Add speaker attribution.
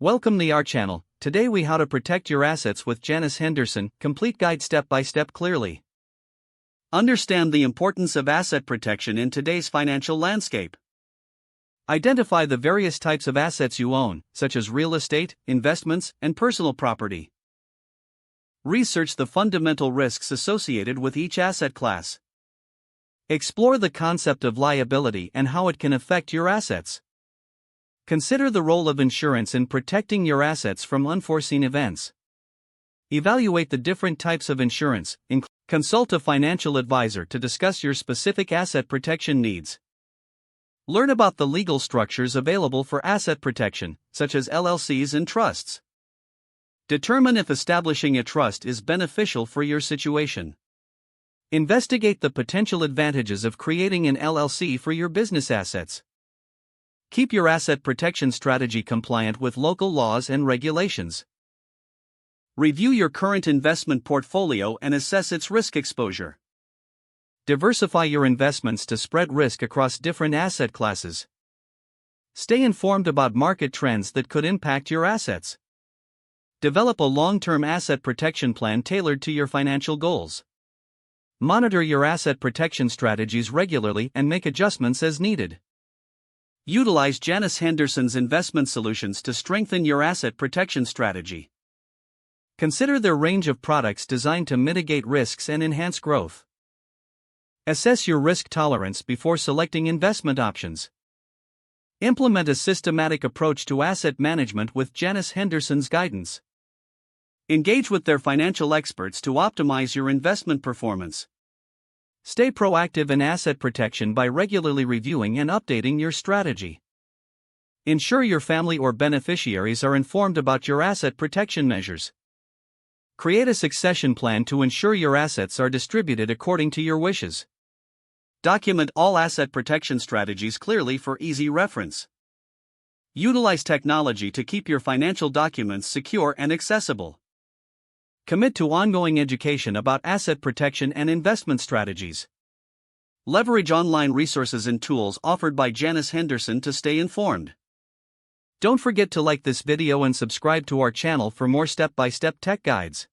Speaker 1: Welcome to our channel. Today we how to protect your assets with Janus Henderson, complete guide step by step clearly. Understand the importance of asset protection in today's financial landscape. Identify the various types of assets you own, such as real estate, investments, and personal property. Research the fundamental risks associated with each asset class. Explore the concept of liability and how it can affect your assets. Consider the role of insurance in protecting your assets from unforeseen events. Evaluate the different types of insurance. Consult a financial advisor to discuss your specific asset protection needs. Learn about the legal structures available for asset protection, such as LLCs and trusts. Determine if establishing a trust is beneficial for your situation. Investigate the potential advantages of creating an LLC for your business assets. Keep your asset protection strategy compliant with local laws and regulations. Review your current investment portfolio and assess its risk exposure. Diversify your investments to spread risk across different asset classes. Stay informed about market trends that could impact your assets. Develop a long-term asset protection plan tailored to your financial goals. Monitor your asset protection strategies regularly and make adjustments as needed. Utilize Janus Henderson's investment solutions to strengthen your asset protection strategy. Consider their range of products designed to mitigate risks and enhance growth. Assess your risk tolerance before selecting investment options. Implement a systematic approach to asset management with Janus Henderson's guidance. Engage with their financial experts to optimize your investment performance. Stay proactive in asset protection by regularly reviewing and updating your strategy. Ensure your family or beneficiaries are informed about your asset protection measures. Create a succession plan to ensure your assets are distributed according to your wishes. Document all asset protection strategies clearly for easy reference. Utilize technology to keep your financial documents secure and accessible. Commit to ongoing education about asset protection and investment strategies. Leverage online resources and tools offered by Janus Henderson to stay informed. Don't forget to like this video and subscribe to our channel for more step-by-step tech guides.